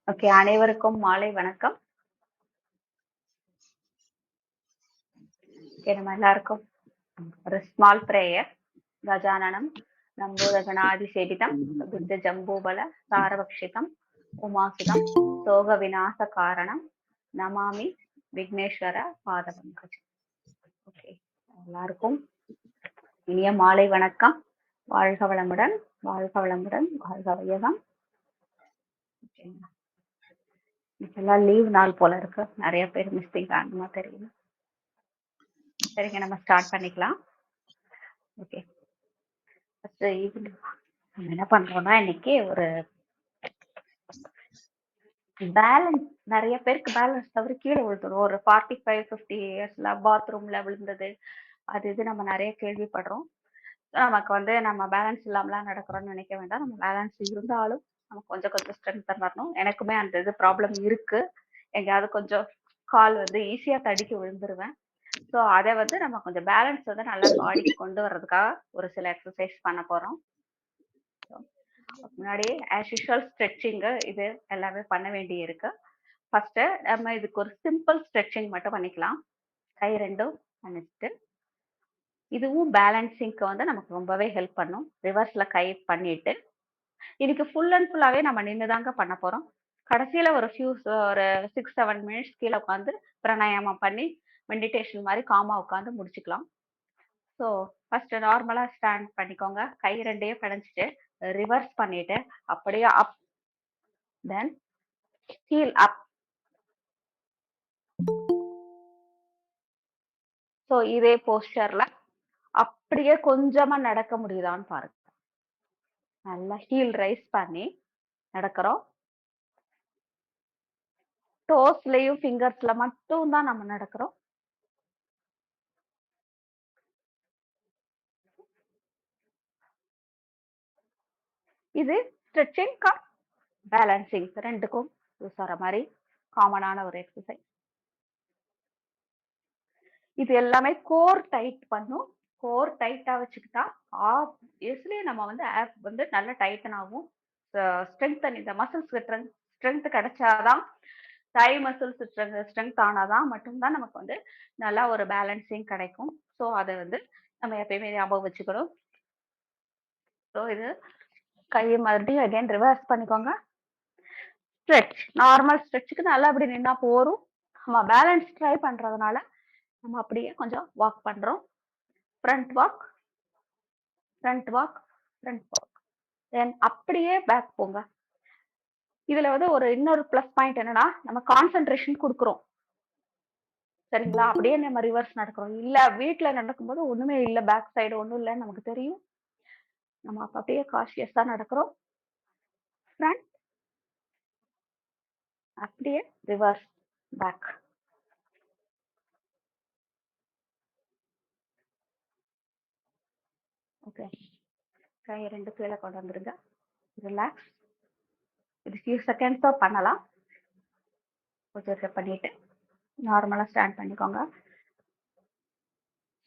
Okay, அனைவருக்கும் மாலை வணக்கம். ஓகே, நம்ம எல்லாருக்கும் ஒரு ஸ்மால் பிரேயர். கஜானனம் நம்போதகனாதி சேவிதம் புத்த ஜம்பூபல சாரபக்ஷிதம் உமாசுதம் சோக விநாச காரணம் நமாமி விக்னேஸ்வர பாத பங்கஜம். ஓகே, எல்லாருக்கும் இனிய மாலை வணக்கம். வாழ்க வளமுடன், வாழ்க வளமுடன், வாழ்க வையகம். இப்பெல்லாம் லீவ் நாள் போல இருக்கு, நிறைய பேர் மிஸ்டிங் ஆகுமா தெரியல. சரிங்க, நம்ம ஸ்டார்ட் பண்ணிக்கலாம். ஓகே, ஃபர்ஸ்ட் ஈவினிங் நம்ம என்ன பண்றோம்னா, இன்னைக்கு ஒரு பேலன்ஸ், நிறைய பேருக்கு பேலன்ஸ் தவிர கீழே விழுந்துடும். ஒரு 45-50 இயர்ஸ்ல பாத்ரூம்ல விழுந்தது, அது இது நம்ம நிறைய கேள்விப்படுறோம். நமக்கு வந்து நம்ம பேலன்ஸ் இல்லாமலாம் நடக்கிறோம்னு நினைக்க வேண்டாம். நம்ம பேலன்ஸ் இருந்தாலும் நமக்கு கொஞ்சம் கொஞ்சம் ஸ்ட்ரென்த் வரணும். எனக்குமே அந்த இது ப்ராப்ளம் இருக்கு. எங்கேயாவது கொஞ்சம் கால் வந்து ஈஸியா தடிக்கி விழுந்துருவேன். ஸோ அதை வந்து நம்ம கொஞ்சம் பேலன்ஸ் வந்து நல்லா பாடிக்கு கொண்டு வர்றதுக்காக ஒரு சில எக்ஸசைஸ் பண்ண போறோம். முன்னாடி ஆஸ் யூஷுவல் ஸ்ட்ரெச்சிங் இது எல்லாமே பண்ண வேண்டி இருக்கு. ஃபர்ஸ்ட் நம்ம இதுக்கு ஒரு சிம்பிள் ஸ்ட்ரெச்சிங் மட்டும் பண்ணிக்கலாம். கை ரெண்டும் பண்ணிட்டு, இதுவும் பேலன்சிங்க்கு வந்து நமக்கு ரொம்பவே ஹெல்ப் பண்ணும். ரிவர்ஸ்ல கை பண்ணிட்டு, இன்னைக்கு ஃபுல் அண்ட் ஃபுல்லாவே நம்ம நின்றுதாங்க பண்ண போறோம். கடைசியில ஒரு 6-7 மினிட்ஸ் கீழே உட்காந்து பிராணாயாமம் பண்ணி மெடிடேஷன் மாதிரி காமா உட்காந்து முடிச்சுக்கலாம். ஸோ ஃபர்ஸ்ட் நார்மலா ஸ்டாண்ட் பண்ணிக்கோங்க. கை ரெண்டையும் பிணைச்சிட்டு ரிவர்ஸ் பண்ணிட்டு அப்படியே அப், தென் ஹீல் அப். ஸோ இதே போஸ்டர்ல அப்படியே கொஞ்சமா நடக்க முடியுதான்னு பாருங்க. நல்லா ஹீல் ரைஸ் பண்ணி நடக்கிறோம். டோஸ்லயும் ஃபிங்கர்ஸ்ல மட்டும் தான் நம்ம நடக்கிறோம். இது ஸ்ட்ரெச்சிங் பேலன்சிங் ரெண்டுக்கும் யூஸ் ஆகிற மாதிரி காமனான ஒரு எக்ஸசைஸ். இது எல்லாமே கோர் டைட் பண்ணும். கோர் டைட்டா வச்சுக்கிட்டா ஆப்வியஸ்லி நம்ம வந்து ஆப் வந்து நல்ல டைட்டன் ஆகும். ஸ்ட்ரென்த், இந்த மசில்ஸ் ஸ்ட்ரென்த் கிடைச்சாதான், டை மசில்ஸ் ஸ்ட்ரென்த் ஆனாதான் மட்டும்தான் நமக்கு வந்து நல்லா ஒரு பேலன்சிங் கிடைக்கும். ஸோ அதை வந்து நம்ம எப்பயுமே ஞாபகம் வச்சுக்கணும். ஸோ இது கையை மறுபடியும் அகைன் ரிவர்ஸ் பண்ணிக்கோங்க. ஸ்ட்ரெச், நார்மல் ஸ்ட்ரெச்சுக்கு நல்லா அப்படி நின்னா போரும். நம்ம பேலன்ஸ் ட்ரை பண்றதுனால நம்ம அப்படியே கொஞ்சம் வாக் பண்றோம். Front walk, front walk, front walk, then அப்படியே பேக் போங்க. இதுல வந்து ஒரு இன்னொரு பிளஸ் பாயிண்ட் என்னன்னா, நம்ம கான்சென்ட்ரேஷன் கொடுக்குறோம். சரிங்களா? அப்படியே நம்ம ரிவர்ஸ் நடக்கிறோம். இல்ல வீட்டுல நடக்கும்போது ஒண்ணுமே இல்ல, பேக் சைடு ஒண்ணும் இல்லைன்னு நமக்கு தெரியும். நம்ம அப்படியே காஷியஸா நடக்கிறோம். ஃப்ரண்ட், அப்படியே ரிவர்ஸ், பேக். ஓகே, கை ரெண்டு கீழே கொண்டு வந்துருங்க. ரிலாக்ஸ். இது ஃபியூ செகண்ட்ஸ் தான் பண்ணலாம். கொஞ்சம் பண்ணிட்டு நார்மலா ஸ்டாண்ட் பண்ணிக்கோங்க.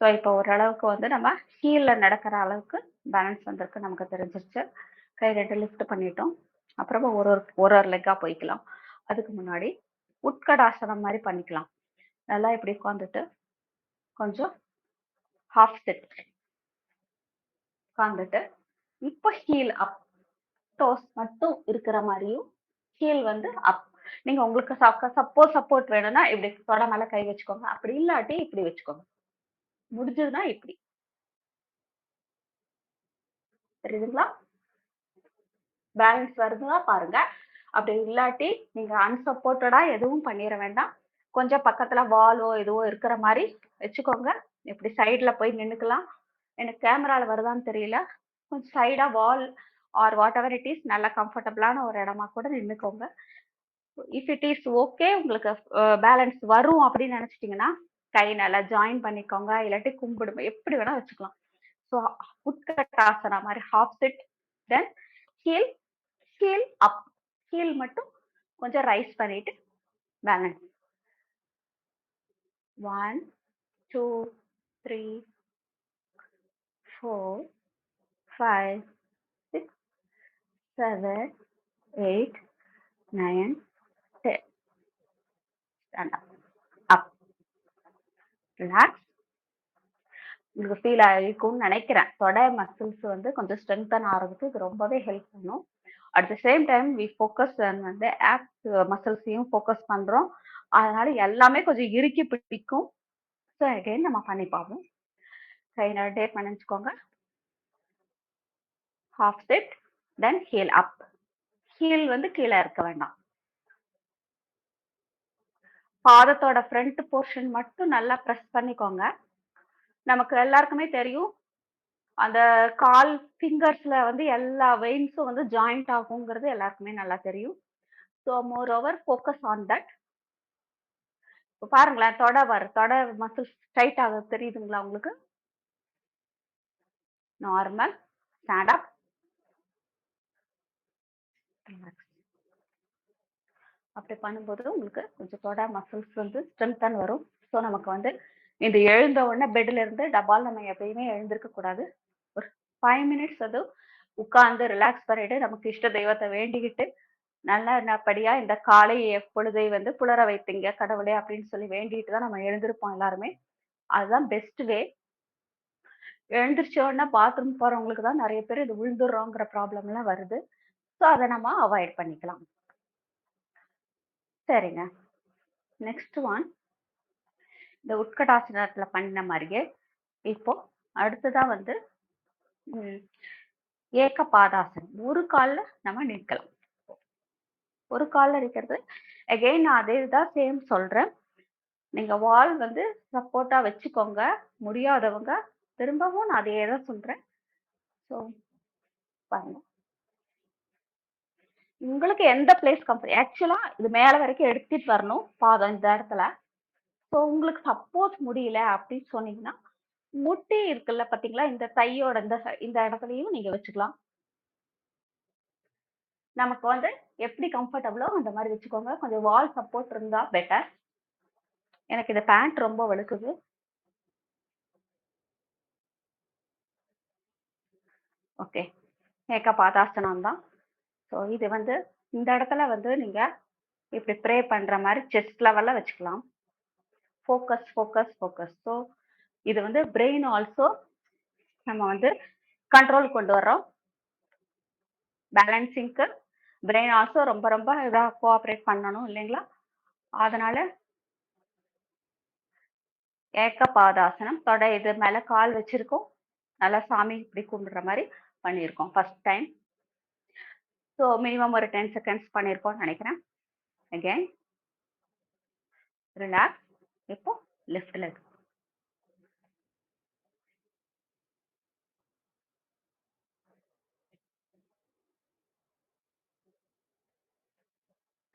ஸோ இப்போ ஓரளவுக்கு வந்து நம்ம ஹீல்ல நடக்கிற அளவுக்கு பேலன்ஸ் வந்திருக்கு, நமக்கு தெரிஞ்சிருச்சு. கை ரெண்டு லிஃப்ட் பண்ணிட்டோம். அப்புறமா ஒரு ஒரு லெக்கா போய்க்கலாம். அதுக்கு முன்னாடி உட்கடாசனம் மாதிரி பண்ணிக்கலாம். நல்லா இப்படி உட்காந்துட்டு கொஞ்சம் ஹாஃப் செட் உட்காந்துட்டு, இப்போ ஹீல் அப், டோஸ் மட்டும் இருக்கிற மாதிரியும் ஹீல் வந்து அப். நீங்க உங்களுக்கு சப்போர்ட் வேணும்னா இப்படி தொட மேல கை வச்சுக்கோங்க. அப்படி இல்லாட்டி இப்படி வச்சுக்கோங்க. முடிஞ்சதுன்னா இப்படி. தெரியுதுங்களா? பேலன்ஸ் வருதுன்னா பாருங்க. அப்படி இல்லாட்டி நீங்க அன்சப்போர்ட்டடா எதுவும் பண்ணிட வேண்டாம். கொஞ்சம் பக்கத்துல வாலோ எதுவோ இருக்கிற மாதிரி வச்சுக்கோங்க. இப்படி சைட்ல போய் நின்னுக்கலாம். எனக்கு கேமரால வருதான்னு தெரியல. கொஞ்சம் சைடா wall or whatever it is, நல்ல கம்ஃபர்டபுளான ஒரு இடமா கூட நின்னுக்கோங்க. இஃப் இட் இஸ் ஓகே, உங்களுக்கு பேலன்ஸ் வரும் அப்படின்னு நினைச்சிட்டீங்கன்னா கை நல்லா ஜாயின் பண்ணிக்கோங்க. இல்லாட்டி கும்பிடுங்க, எப்படி வேணா வச்சுக்கலாம். ஸோ உட்கட்டாசனா மாதிரி half set, then heel, heel up. Heel மட்டும் கொஞ்சம் ரைஸ் பண்ணிட்டு balance. 1 2 3 4 5 6 7 8 9, 10. Stand up. Up. Relax. உங்களுக்கு ஃபீல் ஆயிருக்கும்னு நினைக்கிறேன். தொடை மசில்ஸ் வந்து கொஞ்சம் ஸ்ட்ரெங்தன் ஆறதுக்கு இது ரொம்பவே ஹெல்ப் பண்ணும். At the same time we focus வந்து ஆப்ஸ் மசில்ஸையும் ஃபோக்கஸ் பண்றோம். அதனால எல்லாமே கொஞ்சம் இறுக்கி பிடிக்கும். ஸோ அகைன் நம்ம பண்ணி பார்ப்போம். கை ரொட்டேட் பண்ணி வச்சுக்கோங்க. Half set, then heel up. Heel வந்து கீழே இருக்க வேண்டாம். பாதத்தோட ஃப்ரண்ட் போர்ஷன் மட்டும் நல்லா ப்ரெஸ் பண்ணிக்கோங்க. நமக்கு எல்லாருக்குமே தெரியும் அந்த கால் ஃபிங்கர்ஸ்ல வந்து எல்லா வெயின்ஸும் வந்து ஜாயிண்ட் ஆகுங்கிறது எல்லாருக்குமே நல்லா தெரியும். So more over focus on that. இப்போ பாருங்களேன், தொடை மசில்ஸ் டைட் ஆகுது தெரியுதுங்களா உங்களுக்கு? நார்மல். Stand up. அப்படி பண்ணும்போது உங்களுக்கு கொஞ்சம் தொடை மசில்ஸ் வந்து ஸ்ட்ரென்தன் வரும். ஸோ நமக்கு வந்து இந்த எழுந்த உடனே பெட்ல இருந்து டபால் நம்ம எப்பயுமே எழுந்திருக்க கூடாது. ஒரு 5 மினிட்ஸ் அது உட்கார்ந்து ரிலாக்ஸ் பண்ணிட்டு நமக்கு இஷ்ட தெய்வத்தை வேண்டிக்கிட்டு நல்லபடியா இந்த காலை எப்பொழுதை வந்து புலர வைத்தீங்க கடவுளே அப்படின்னு சொல்லி வேண்டிட்டு தான் நம்ம எழுந்திருப்போம் எல்லாருமே. அதுதான் பெஸ்ட் வே. எழுந்திரிச்ச உடனே பாத்ரூம் போறவங்களுக்கு தான் நிறைய பேர் இது விழுந்துடுறோங்கிற ப்ராப்ளம் எல்லாம் வருது. ஸோ அதை நம்ம அவாய்ட் பண்ணிக்கலாம். சரிங்க. நெக்ஸ்ட் ஒன் இந்த உட்கடாசனத்துல பண்ண மாதிரியே இப்போ அடுத்ததா வந்து ஏக்க பாதாசனம். ஒரு கால்ல நம்ம நிற்கலாம். ஒரு கால்ல நிற்கிறது அகெயின் நான் அதே தான் சேம் சொல்றேன். நீங்க வால் வந்து சப்போர்ட்டா வச்சுக்கோங்க. முடியாதவங்க திரும்பவும் நான் அதே தான் சொல்றேன். ஸோ பாருங்க. உங்களுக்கு எந்த பிளேஸ் கம்ஃபர்ட் ஆக்சுவலா இது மேல வரைக்கும் எடுத்துட்டு வரணும் பாதம் இந்த இடத்துல. ஸோ உங்களுக்கு சப்போஸ் முடியல அப்படின்னு சொன்னீங்கன்னா முட்டி இருக்குல்ல பாத்தீங்களா, இந்த தையோட இந்த இடத்துலயும் நீங்க வச்சுக்கலாம். நமக்கு வந்து எப்படி கம்ஃபர்டபுளோ அந்த மாதிரி வச்சுக்கோங்க. கொஞ்சம் வால் சப்போர்ட் இருந்தா பெட்டர். எனக்கு இந்த பேண்ட் ரொம்ப வழுக்குது. ஓகே. ஏக்க பாதாசனம் தான். ஸோ இது வந்து இந்த இடத்துல வந்து நீங்க இப்படி ப்ரே பண்ற மாதிரி செஸ்ட் லெவல்ல வச்சுக்கலாம். Focus focus focus. ஸோ இது வந்து பிரெயின் ஆல்சோ நம்ம வந்து கண்ட்ரோல் கொண்டு வர்றோம். பேலன்சிங்க்கு பிரெயின் ஆல்சோ ரொம்ப ரொம்ப இதாக கோஆப்ரேட் பண்ணணும் இல்லைங்களா? அதனால ஏக்க பாதாசனம் தொடை இது மேல கால் வச்சிருக்கோம். நல்லா சாமி இப்படி கும்பிடுற மாதிரி பண்ணியிருக்கோம் ஃபர்ஸ்ட் டைம். ஸோ மினிமம் ஒரு 10 செகண்ட்ஸ் பண்ணியிருக்கோம்னு நினைக்கிறேன். Again relax. இப்போ லெஃப்ட் லெக்.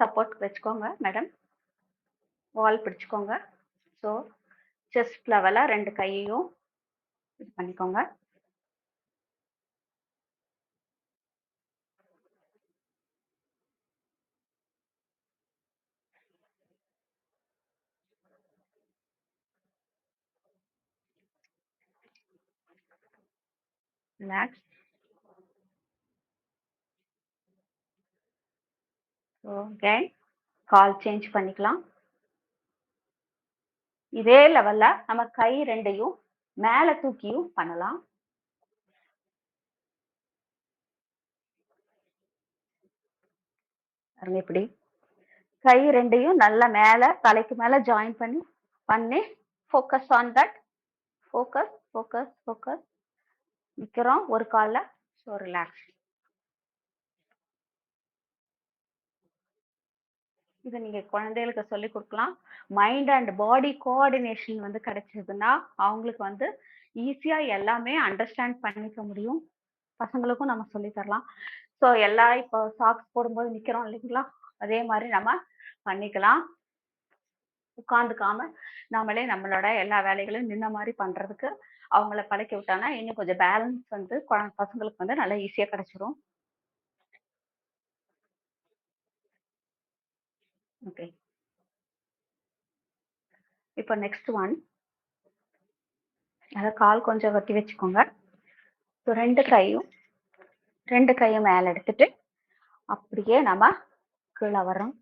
சப்போர்ட் வச்சுக்கோங்க மேடம். வால் பிடிச்சுக்கோங்க. ஸோ செஸ்ட் லெவலா 2 கையையும் இது பண்ணிக்கோங்க. ரிலாக்ஸ். ஸோ அகெயின் கால் சேஞ்ச் பண்ணிக்கலாம். இதே லெவல்ல நம்ம கை 2யும் மேல தூக்கியும் பண்ணலாம். பாருங்க இப்படி கை 2யும் நல்லா மேல தலைக்கு மேல ஜாயின் பண்ணி focus on that. Focus focus focus. நிக்கிறோம் ஒரு கால்ல. So relax. இதை நீங்க குழந்தைகளுக்கு சொல்லி கொடுக்கலாம். மைண்ட் அண்ட் பாடி கோஆர்டினேஷன் வந்து கிடைச்சதுன்னா அவங்களுக்கு வந்து ஈஸியா எல்லாமே அண்டர்ஸ்டாண்ட் பண்ணிக்க முடியும். பசங்களுக்கும் நம்ம சொல்லி தரலாம். ஸோ எல்லாம் இப்போ சாக்ஸ் போடும்போது நிக்கிறோம் இல்லைங்களா, அதே மாதிரி நம்ம பண்ணிக்கலாம். உட்காந்துக்காம நம்மளே நம்மளோட எல்லா வேலைகளையும் நின்ன மாதிரி பண்றதுக்கு அவங்கள பழக்கி விட்டாங்கன்னா இன்னும் கொஞ்சம் பேலன்ஸ் வந்து பசங்களுக்கு வந்து நல்லா ஈஸியா கிடைச்சிரும். ஓகே. இப்போ நெக்ஸ்ட் ஒன். அதை கால் கொஞ்சம் வட்டி வச்சுக்கோங்க. ஸோ 2 கையும் மேல எடுத்துட்டு அப்படியே நம்ம கீழே வர்றோம்.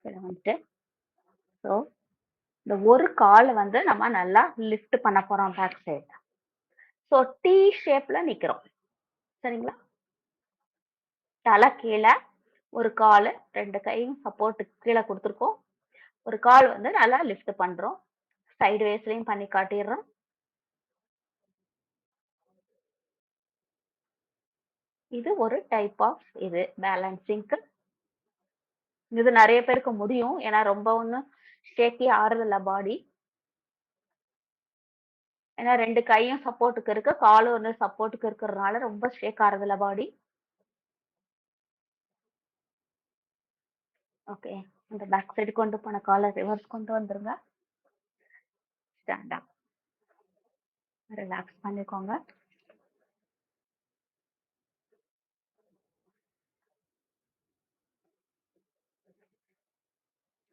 கீழே வந்துட்டு ஸோ இந்த ஒரு காலை வந்து நம்ம நல்லா லிஃப்ட் பண்ண போறோம் பேக் சைடு. ஸோ டி ஷேப்ல நிக்கிறோம். சரிங்களா? தலை கீழே, ஒரு காலு 2 கையும் சப்போர்ட்டுக்கு கீழே கொடுத்துருக்கோம். ஒரு கால் வந்து நல்லா லிஃப்ட் பண்றோம். சைடு வேஸ்லயும் பண்ணி காட்டிடுறோம். இது ஒரு டைப் ஆஃப் இது பேலன்சிங்க்கு. இது நிறைய பேருக்கு முடியும். ஏன்னா ரொம்ப ஒன்றும் ஷேக்கி ஆறுதில்ல பாடி. ஏன்னா 2 கையும் சப்போர்ட்டுக்கு இருக்கு. காலும் வந்து சப்போர்ட்டுக்கு இருக்கிறதுனால ரொம்ப ஷேக் ஆறுதில்ல பாடி. ஓகே. இந்த பேக் சைடு கொண்டு போன காலை ரிவர்ஸ் கொண்டு வந்துருங்க. Stand up. ரிலாக்ஸ் பண்ணிக்கோங்க.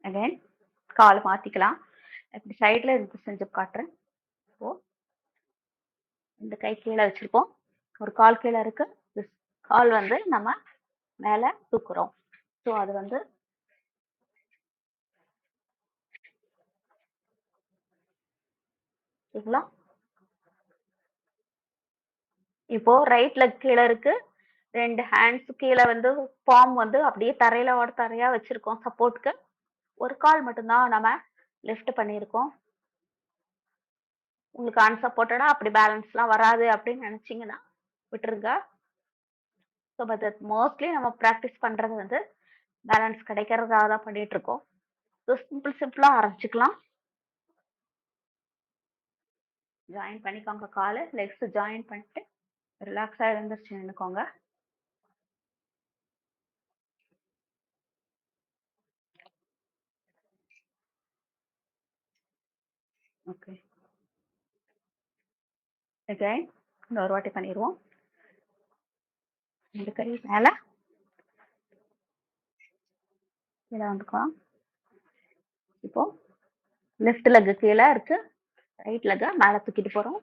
அகைன் கால் மாத்திக்கலாம். இப்படி சைடுல இருந்து செஞ்சு காட்டுறேன். இப்போ இந்த கை கீழே வச்சிருக்கோம். ஒரு கால் கீழே இருக்கு. கால் வந்து நம்ம மேல தூக்குறோம். ஸோ அது வந்து சரிங்களா? இப்போ ரைட் லெக் கீழே இருக்கு. 2 ஹேண்ட்ஸ் கீழே வந்து பாம் வந்து அப்படியே தரையில ஒரு தரையா வச்சிருக்கோம் சப்போர்ட்க்கு. ஒரு கால் மட்டும்தான் நம்ம லிஃப்ட் பண்ணியிருக்கோம். உங்களுக்கு அன்சப்போர்ட்டடா அப்படி பேலன்ஸ்லாம் வராது அப்படின்னு நினைச்சீங்கன்னா விட்டுருங்க. ஸோ பட் மோஸ்ட்லி நம்ம ப்ராக்டிஸ் பண்றது வந்து பேலன்ஸ் கிடைக்கிறதுக்காக தான் பண்ணிட்டு இருக்கோம். ஸோ சிம்பிளா ஆரம்பிச்சுக்கலாம். ஜாயின் பண்ணிக்கோங்க காலு. லெக்ஸ் ஜாயின் பண்ணிட்டு ரிலாக்ஸா எழுந்திருச்சு நின்னுக்கோங்க. ஓகே. அகைன் இன்னொரு வாட்டி பண்ணிடுவோம். 2 கை மேல கீழே வந்துக்கலாம். இப்போ லெஃப்ட் லெக் கீழே இருக்கு. ரைட் லெக் மேல தூக்கிட்டு போறோம்.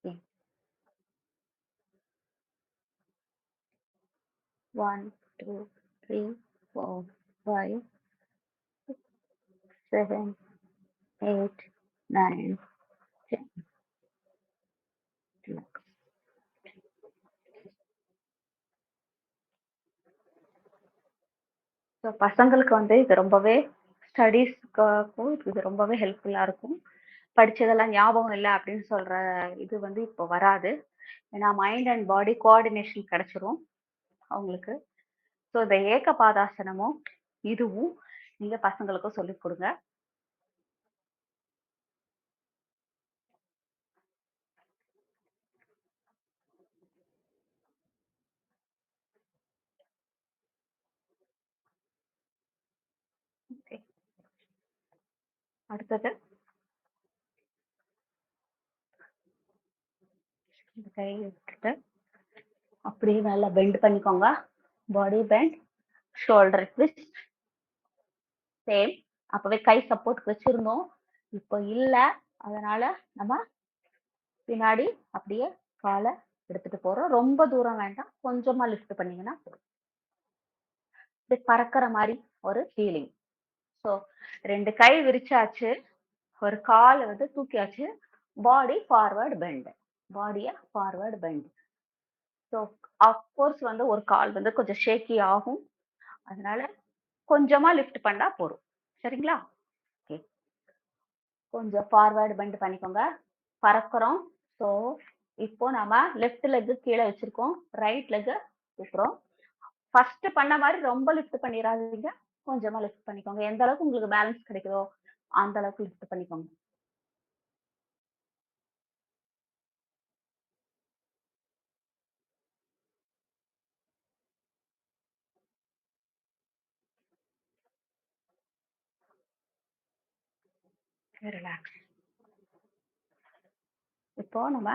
Okay. 1, 2, 3, 4, 5, 7, 8, 9, 10. Relax. ஸோ பசங்களுக்கு வந்து இது ரொம்பவே ஸ்டடீஸ்க்காகவும் இது ரொம்பவே ஹெல்ப்ஃபுல்லா இருக்கும். படிச்சதெல்லாம் ஞாபகம் இல்லை அப்படின்னு சொல்ற இது வந்து இப்போ வராது. ஏன்னா மைண்ட் அண்ட் பாடி கோஆர்டினேஷன் கிடைச்சிரும் அவங்களுக்கு. ஸோ இந்த ஏக பாதாசனமும் இதுவும் நீங்க பசங்களுக்கும் சொல்லிக் கொடுங்க. Okay. அடுத்தது இந்த கை விட்டுட்டு அப்படியே நல்லா பெண்ட் பண்ணிக்கோங்க. பாடி பெண்ட், ஷோல்டர் ட்விஸ்ட். சேம். அப்பவே கை சப்போர்ட் வச்சிருந்தோம். இப்போ இல்ல. அதனால நம்ம பின்னாடி அப்படியே காலை எடுத்துட்டு போறோம். ரொம்ப தூரம் வேண்டாம். கொஞ்சமா லிஃப்ட் பண்ணீங்கன்னா போதும். இப்படி பறக்கிற மாதிரி ஒரு ஃபீலிங். ஸோ 2 கை விரிச்சாச்சு. ஒரு கால் வந்து தூக்கியாச்சு. பாடி ஃபார்வர்ட் பெண்ட். பாடிய ஃபார்வர்ட் பெண்ட். ஸோ அஃப்கோர்ஸ் வந்து ஒரு கால் வந்து கொஞ்சம் ஷேக்கி ஆகும். அதனால கொஞ்சமா லிஃப்ட் பண்ணா போதும். சரிங்களா? ஓகே. கொஞ்சம் ஃபார்வர்ட் பெண்ட் பண்ணிக்கோங்க. பறக்கிறோம். ஸோ இப்போ நம்ம லெஃப்ட் லெக் கீழே வச்சிருக்கோம். Right leg தூக்குறோம். ஃபர்ஸ்ட் பண்ண மாதிரி ரொம்ப லிஃப்ட் பண்ணிடாதீங்க. கொஞ்சமா லிஃப்ட் பண்ணிக்கோங்க. எந்த அளவுக்கு உங்களுக்கு பேலன்ஸ் கிடைக்குதோ அந்த அளவுக்கு லிஃப்ட் பண்ணிக்கோங்க. ரிலாக்ஸ். இப்போ நம்ம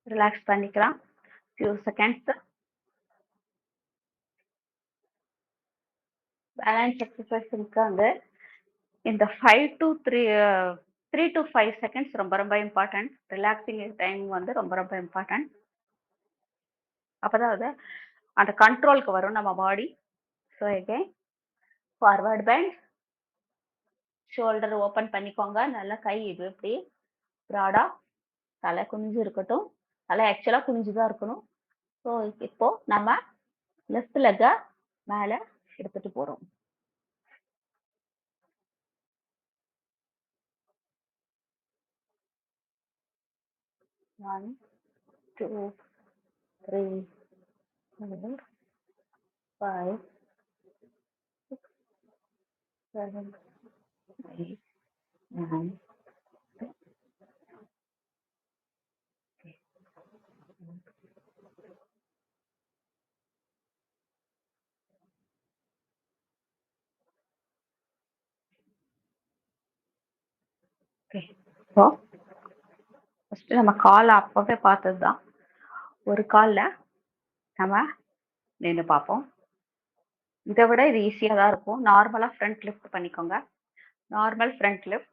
ரிலாக்ஸ் பண்ணிக்கலாம். Few seconds. பேலன்ஸ் எக்ஸசைஸ்க்கு வந்து இந்த 3 to 5 செகண்ட்ஸ் ரொம்ப ரொம்ப இம்பார்ட்டன்ட். ரிலாக்ஸிங் டைம் வந்து ரொம்ப ரொம்ப இம்பார்ட்டன்ட். அப்பதான் அது அந்த கண்ட்ரோலுக்கு வரும் நம்ம body. So again forward bend, shoulder open பண்ணிக்கோங்க. நல்லா கை இது இப்படி ப்ராடா, தலை குனிஞ்சு இருக்கட்டும். தலை ஆக்சுவலா குனிஞ்சு தான் இருக்கணும். ஸோ இப்போ நம்ம லெஃப்ட் லெக்கை மேலே எடுத்துட்டு போறோம். 1, 2, 3, 4, 5, 6, 7, 8, 9. ஓகே. ஸோ ஃபர்ஸ்ட் நம்ம காலை அப்பவே பார்த்தது தான். ஒரு காலில் நம்ம நின்று பார்ப்போம். இதை விட இது ஈஸியாக தான் இருக்கும். நார்மலாக ஃப்ரண்ட் லிஃப்ட் பண்ணிக்கோங்க. Normal front lift.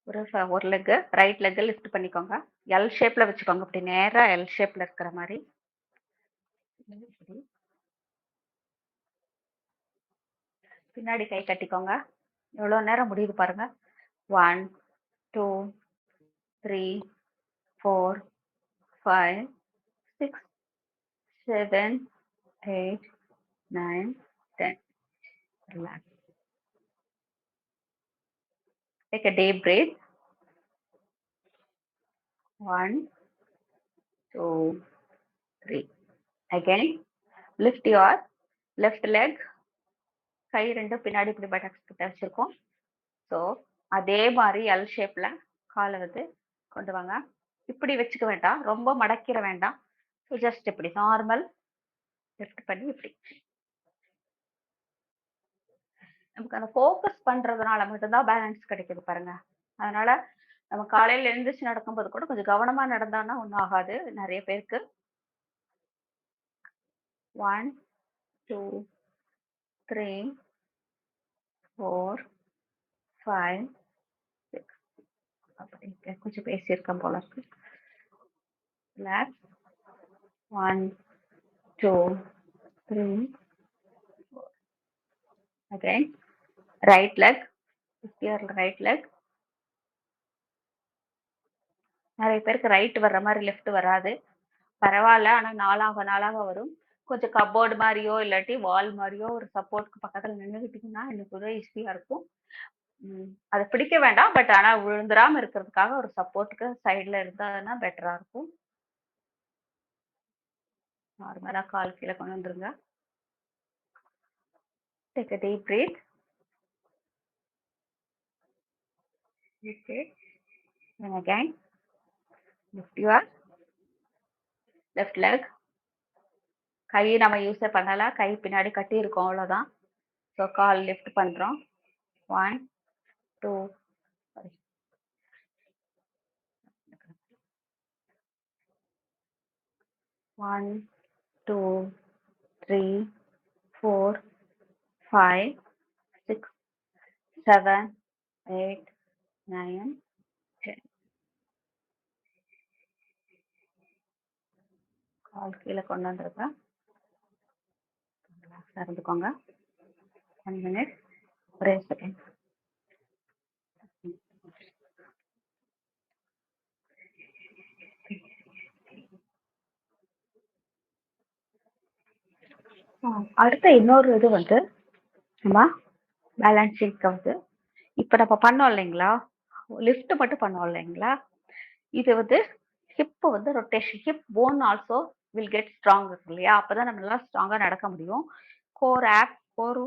ஒரு லெக்கு ரைட் லெக்கை லிஃப்ட் பண்ணிக்கோங்க. எல் ஷேப்பில் வச்சுக்கோங்க. இப்படி நேராக எல் ஷேப்பில் இருக்கிற மாதிரி. பின்னாடி கை கட்டிக்கோங்க. எவ்வளோ நேரம் முடியுது பாருங்க. 1, 2, 3, 4, 5, 6, 7, 8, 9, 10. Relax. Take a deep breath. 1, 2, 3. Again, lift your left leg. கை ரெண்டும் பின்னாடி இப்படி பட்டக்ஸ் கிட்ட வச்சிருக்கோம். ஸோ அதே மாதிரி எல் ஷேப்ல காலை வந்து கொண்டு வாங்க. இப்படி வச்சுக்க வேண்டாம், ரொம்ப மடக்கிற வேண்டாம். ஸோ ஜஸ்ட் இப்படி நார்மல் லிஃப்ட் பண்ணி இப்படி. நமக்கு அந்த ஃபோக்கஸ் பண்றதுனால மட்டும்தான் பேலன்ஸ் கிடைக்குது பாருங்க. அதனால நம்ம காலையில எழுந்திரிச்சு நடக்கும்போது கூட கொஞ்சம் கவனமா நடந்தான்னா ஒன்றும் ஆகாது நிறைய பேருக்கு. 1, 2, 3, 4, 5, 6. அப்படி கொஞ்சம் பேசியிருக்கேன் போல இருக்கு. Relax. 1, 2, 3, 4. Again, right leg. Your right leg. நிறைய பேருக்கு ரைட் வர்ற மாதிரி லெஃப்ட் வராது. பரவாயில்ல, ஆனா நாளாக வரும். கொஞ்சம் கப்போர்டு மாதிரியோ இல்லாட்டி வால் மாதிரியோ ஒரு சப்போர்ட்க்கு பக்கத்துல நின்றுக்கிட்டீங்கன்னா எனக்கு கூட ஈஸியா இருக்கும். அதை பிடிக்க வேண்டாம், பட் ஆனா விழுந்துடாம இருக்கிறதுக்காக ஒரு சப்போர்ட்டுக்கு சைட்ல இருந்தாங்கன்னா பெட்டரா இருக்கும். நார்மலா கால் கீழே கொண்டு வந்துருங்க. Take a deep breath. Okay. And again, lift your left leg. கை நம்ம யூஸ் பண்ணல, கை பின்னாடி கட்டி இருக்கோம், அவ்வளவுதான். ஸோ கால் லிஃப்ட் பண்றோம். 1, 2, 1, 2, 3, 4, 5, 6, 7, 8, 9, 10. கால் கீழே கொண்டு வந்துருங்க. ரிலாக்ஸாக இருந்துக்கோங்க. 1 minute. ஒரே செகண்ட். அடுத்த இன்னொரு இது வந்து நம்ம பேலன்சிங்க்கு வந்து இப்போ நம்ம பண்ணோம் இல்லைங்களா, லிஃப்ட் மட்டும் பண்ணோம் இல்லைங்களா, இது வந்து ஹிப் வந்து rotation, hip bone also will get strong இல்லையா. அப்பதான் நம்ம நல்லா ஸ்ட்ராங்கா நடக்க முடியும். கோர்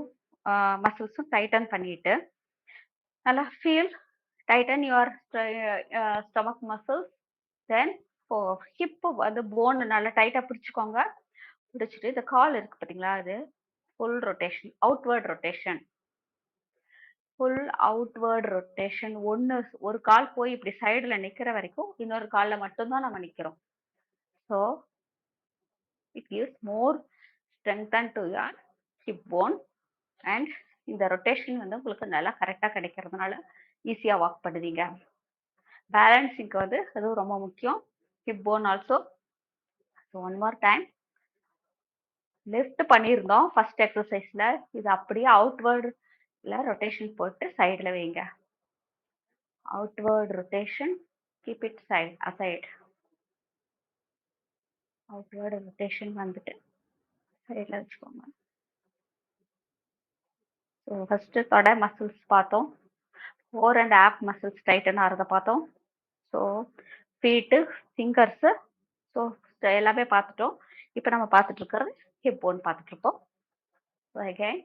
மசில்ஸும் டைட்டன் பண்ணிட்டு நல்லா feel Titan your stomach muscles. Then hip வந்து போன் நல்லா டைட்டா பிடிச்சிக்கோங்க. பிடிச்சிட்டு இந்த கால் இருக்கு பார்த்தீங்களா, அது full rotation, outward rotation, full outward rotation. ஒரு கால் போய் இப்படி சைடில் நிற்கிற வரைக்கும் இன்னொரு காலில் மட்டும்தான் நம்ம நிற்கிறோம். So it gives more strengthen to your hip bone. And இந்த ரொட்டேஷன் வந்து உங்களுக்கு நல்லா கரெக்டாக கிடைக்கிறதுனால ஈஸியாக வாக் பண்ணுவீங்க. பேலன்ஸிங்க்கு வந்து அதுவும் ரொம்ப முக்கியம். Hip bone also so one more time. Lift பண்ணியிருந்தோம் ஃபர்ஸ்ட் எக்ஸசைஸ்ல. இது அப்படியே அவுட்வேர்ட்ல ரொட்டேஷன் போட்டு சைடுல வைங்க. Outward rotation, keep it side aside. Outward rotation வந்துட்டு சைடுல வச்சுக்கோங்க. ஸோ ஃபர்ஸ்ட் தொடை மசில்ஸ் பார்த்தோம். Core and ab muscles tighten ஆகிறத பார்த்தோம். ஸோ ஃபீட்டு, ஃபிங்கர்ஸு, ஸோ எல்லாமே பார்த்துட்டோம். இப்போ நம்ம பார்த்துட்டு இருக்கிறது ஹிப் போன் பார்த்துட்டு இருக்கோம். ஸோ அகைன்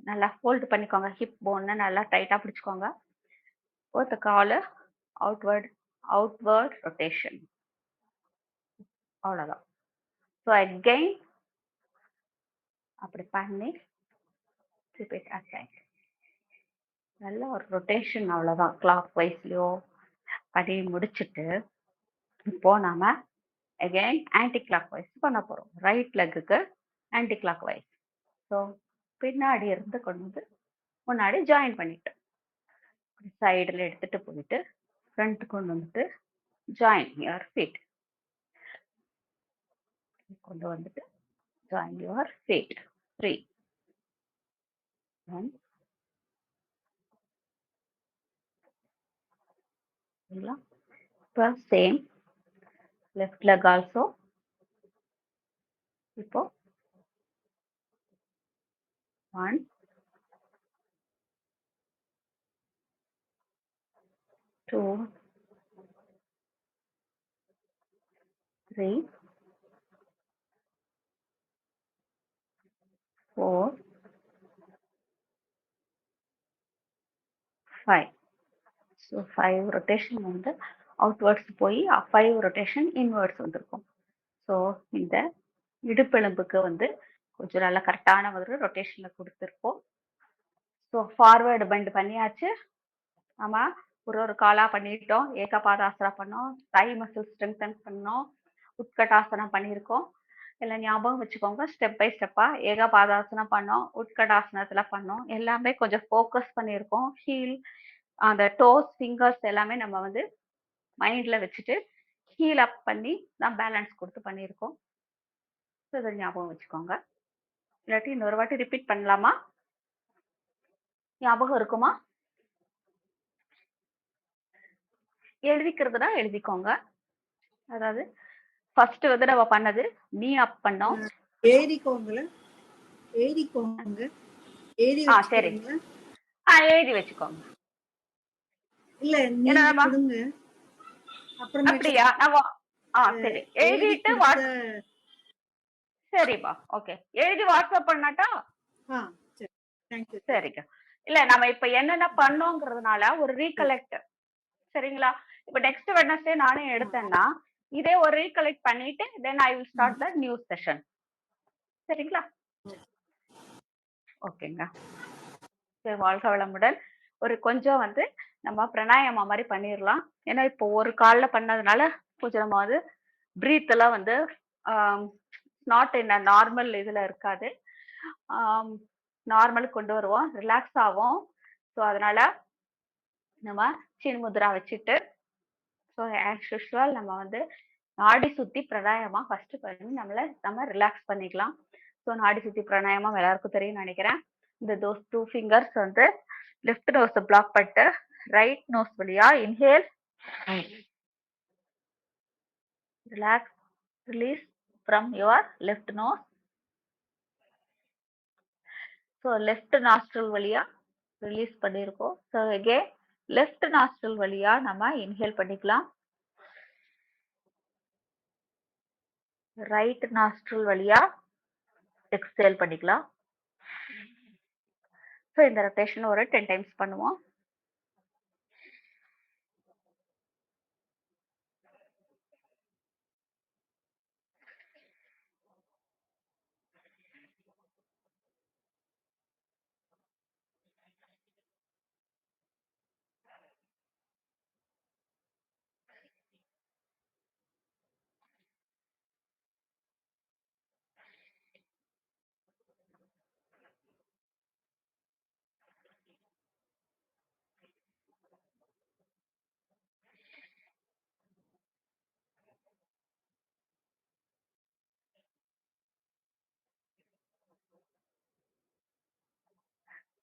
நல்லா ஹோல்டு பண்ணிக்கோங்க. ஹிப் போன்னு நல்லா டைட்டாக பிடிச்சிக்கோங்க. போத் காலு அவுட்வேர்ட் அவுட்வேர்ட் ரொட்டேஷன். அவ்வளோதான். ஸோ அகைன் அப்படி பண்ணி ரிப்பீட் அசைட். நல்ல ஒரு ரொட்டேஷன், அவ்வளோதான். கிளாக் வைஸ்லையோ பண்ணி முடிச்சுட்டு இப்போ நாம அகைன் ஆன்டி கிளாக் வைஸ் பண்ண போகிறோம். ரைட் லெக்குக்கு ஆன்டி கிளாக் வைஸ். ஸோ பின்னாடி இருந்து கொண்டு வந்து முன்னாடி ஜாயின் பண்ணிட்டு சைடில் எடுத்துட்டு போயிட்டு ஃப்ரண்ட் கொண்டு வந்துட்டு ஜாயின் யுவர் ஃபீட். கொண்டு வந்துட்டு ஜாயின் யுவர் ஃபீட். 3 1 இப்போ சேம் லெஃப்ட் லெக் ஆல்சோ. இப்போ 1 2 3 4 5. ஸோ 5 ரொட்டேஷன் வந்து அவுட்வேர்ட்ஸ் போய் 5 ரொட்டேஷன் இன்வேர்ட்ஸ் வந்திருக்கும். ஸோ இந்த இடுப்பெலும்புக்கு வந்து கொஞ்சம் நல்லா கரெக்டான ஒரு ரொட்டேஷனில் கொடுத்துருப்போம். ஸோ ஃபார்வேர்டு பெண்ட் பண்ணியாச்சு. நம்ம ஒரு காலாக பண்ணிட்டோம். ஏகபாதாசனா பண்ணோம். தை மசில் ஸ்ட்ரெங்தன் பண்ணோம். உட்கட்டாசனம் பண்ணியிருக்கோம். எல்லாம் ஞாபகம் வச்சுக்கோங்க. ஸ்டெப் பை ஸ்டெப்பாக ஏகபாதாசனம் பண்ணோம், உட்கடாசனத்தில் பண்ணோம். எல்லாமே கொஞ்சம் ஃபோக்கஸ் பண்ணியிருக்கோம். ஹீல், அந்த டோஸ், ஃபிங்கர்ஸ் எல்லாமே நம்ம வந்து மைண்டில் வச்சுட்டு ஹீல் அப் பண்ணி தான் பேலன்ஸ் கொடுத்து பண்ணியிருக்கோம். ஸோ இதை ஞாபகம் வச்சுக்கோங்க. இல்லாட்டி இன்னொரு வாட்டி ரிப்பீட் பண்ணலாமா? ஞாபகம் இருக்குமா? எழுதிக்கிறதுனா எழுதிக்கோங்க. அதாவது ஃபர்ஸ்ட் வந்து நம்ம பண்ணது நீ அப் பண்ணோம். ஏறிக்கோங்க. ஏறி சரி. எழுதி வச்சுக்கோங்க. இல்ல நீங்க கொடுங்க. அப்புறம் அப்படியா? நம்ம சரி எழுதிட்டு சரிப்பா. ஓகே, எழுதி வாட்ஸ்அப் பண்ணாட்டா? சரிங்க. இல்ல நம்ம இப்ப என்னென்ன பண்ணோங்கிறதுனால ஒரு ரீகலெக்ட். சரிங்களா? இப்ப நெக்ஸ்ட் வெட்னஸ்டே நானே எடுத்தேன்னா இதே ஒரு ரீகலெக்ட் பண்ணிட்டு then I will start the new session. சரிங்களா? ஓகேங்க. சரி, வாழ்க வளமுடன். ஒரு கொஞ்சம் வந்து நம்ம பிராணாயாமா மாதிரி பண்ணிடலாம். ஏன்னா இப்போ ஒரு காலில் பண்ணதுனால கொஞ்சம் நம்ம வந்து பிரீத் எல்லாம் வந்து நாட் இன் நார்மல் இதில் இருக்காது. நார்மலுக்கு கொண்டு வருவோம், ரிலாக்ஸ் ஆகும். ஸோ அதனால நம்ம சின் முத்ரா வச்சுட்டு ஸோ ஆஸ் யூஷுவல் நம்ம வந்து நாடி சுத்தி பிராணாயாமா ஃபர்ஸ்ட் பண்ணி நம்ம ரிலாக்ஸ் பண்ணிக்கலாம். ஸோ நாடி சுத்தி பிராணாயாமம் எல்லாருக்கும் தெரியும் நினைக்கிறேன். இந்த 2 ஃபிங்கர்ஸ் வந்து லெஃப்ட் நோஸ் பிளாக் பண்ணிட்டு ரைட் நோஸ் வழியா inhale, relax, release from your left nose. So left nostril வழியா ரிலீஸ் பண்ணியிருக்கோம். ஸோ அகேன் லெஃப்ட் நாஸ்ட்ரல் வழியா நம்ம இன்ஹேல் பண்ணிக்கலாம். ரைட் நாஸ்ட்ரல் வழியா எக்ஸ்ஹேல் பண்ணிக்கலாம். ஸோ இந்த ரொட்டேஷன் ஒரு 10 டைம்ஸ் பண்ணுவோம்.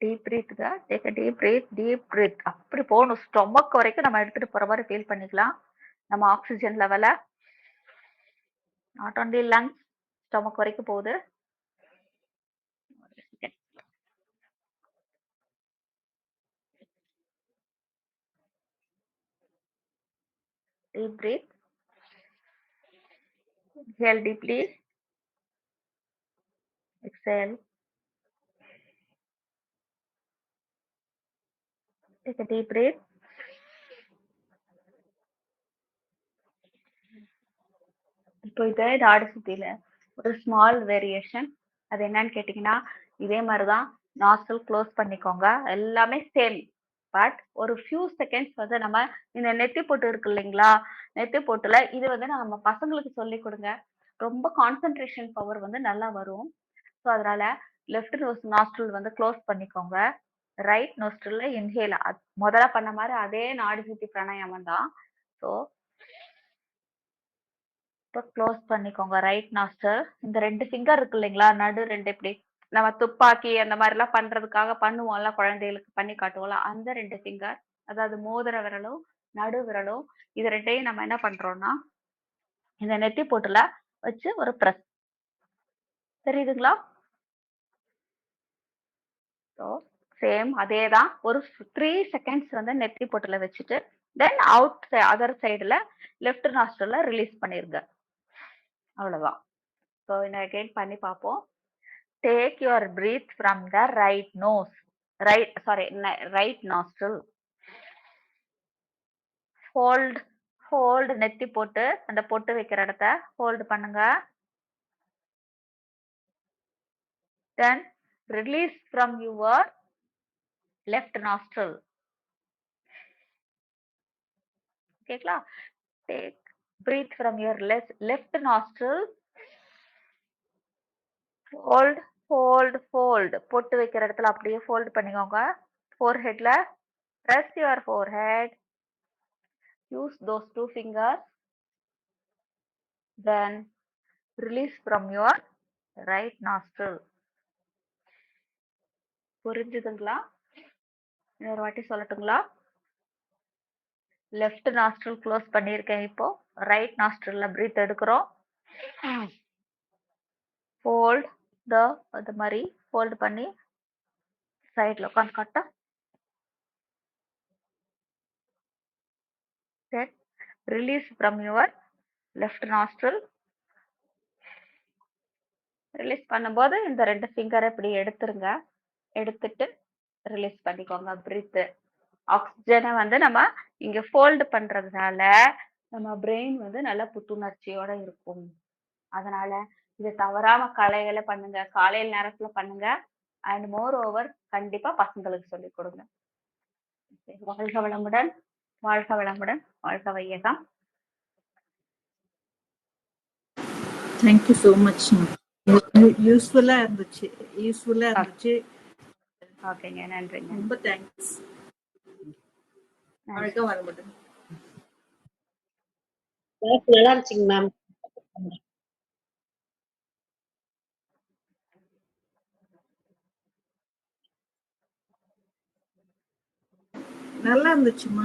Deep breath. Take a deep breath. அப்படி போகணும். ஸ்டொமக் வரைக்கும் நம்ம எடுத்துட்டு போற மாதிரி ஃபீல் பண்ணிக்கலாம். நம்ம ஆக்சிஜன் லெவல நாட் ஒன்லி லங்ஸ், ஸ்டொமக் வரைக்கும் போகுது. Deep breath. Inhale deeply. Exhale. Take a deep breath. இப்போ இதே நாடி சுத்தியில ஒரு ஸ்மால் வேரியேஷன். அது என்னன்னு கேட்டீங்கன்னா, இதே மாதிரிதான் நாஸ்ட்ரல் க்ளோஸ் பண்ணிக்கோங்க. எல்லாமே சேம். பட் ஒரு ஃபியூ செகண்ட்ஸ் வந்து நம்ம இந்த நெத்தி பொட்டு இருக்கு இல்லைங்களா, நெத்தி பொட்டுல இது வந்து நம்ம பசங்களுக்கு சொல்லி கொடுங்க. ரொம்ப கான்சென்ட்ரேஷன் பவர் வந்து நல்லா வரும். ஸோ அதனால லெஃப்ட் நோஸ் நாஸ்ட்ரல் வந்து க்ளோஸ் பண்ணிக்கோங்க. ரைட் நோஸ்ட்ரல்ல இன்ஹேல் முதல்ல பண்ண மாதிரி அதே நாடி சுத்தி பிராணாயாமம் தான். ஸோ இப்போ க்ளோஸ் பண்ணிக்கோங்க ரைட் நாஸ்டர். இந்த 2 ஃபிங்கர் இருக்கு இல்லைங்களா, நடு 2 இப்படி நம்ம துப்பாக்கி அந்த மாதிரிலாம் பண்றதுக்காக பண்ணுவோம்ல, குழந்தைகளுக்கு பண்ணி காட்டுவோம்ல, அந்த 2 ஃபிங்கர், அதாவது மோதிர விரலும் நடு விரலும், இது 2யும் நம்ம என்ன பண்றோம்னா இந்த நெத்தி போட்டுல வச்சு ஒரு பிரஸ். தெரியுதுங்களா? ஸோ சேம் அதே தான். ஒரு 3 செகண்ட்ஸ் வந்து நெத்தி போட்டுல வச்சுட்டு தென் அவுட் அதர் சைடுல லெஃப்ட் நாஸ்டர்ல ரிலீஸ் பண்ணிருங்க. அவ்வளவுதான். ஸோ இன்னும் அகைன் பண்ணி பார்ப்போம். Take your breath from the right nostril. Hold நெத்தி போட்டு அந்த பொட்டு வைக்கிற இடத்த ஹோல்ட் பண்ணுங்க. Then release from your left nostril. ஓகேங்களா? Take breathe from your left nostril. Fold பொட்டு வைக்கிற இடத்துல அப்படியே ஃபோல்ட் பண்ணிக்கோங்க. foreheadல press your forehead. Use those 2 fingers. Then release from your right nostril. புரிஞ்சுதுங்களா? இன்னொரு வாட்டி சொல்லட்டுங்களா? லெஃப்ட் நாஸ்ட்ரல் க்ளோஸ் பண்ணியிருக்கேன். இப்போ ரைட் நாஸ்ட்ரல்ல பிரீத் எடுக்கிறோம். ஃபோல்ட் அது மாதிரி ஃபோல்ட் பண்ணி சைடில் உட்காந்து காட்டா. Then release from your left nostril. Release பண்ணும்போது இந்த 2 ஃபிங்கரை இப்படி எடுத்துருங்க. எடுத்துட்டு ரிலீஸ் பண்ணிக்கோங்க பிரீத். ஆக்சிஜனை வந்து நம்ம இங்க ஃபோல்டு பண்றதுனால நம்ம பிரெயின் வந்து நல்ல புத்துணர்ச்சியோட இருக்கும். அதனால இதை தவறாம காலையில பண்ணுங்க, காலையில் நேரத்துல பண்ணுங்க. அண்ட் மோர் ஓவர் கண்டிப்பா பசங்களுக்கு சொல்லிக் கொடுங்க. வாழ்க வளமுடன், வாழ்க வளமுடன், வாழ்க வையகம். Thank you so much. யூஸ்ஃபுல்லா இருந்துச்சு. ஓகேங்க, நன்றிங்க. ரொம்ப தேங்க்ஸ். வாழ்க வளமுடன். நல்லா இருந்துச்சுங்க மேம். நல்லா இருந்துச்சுமா.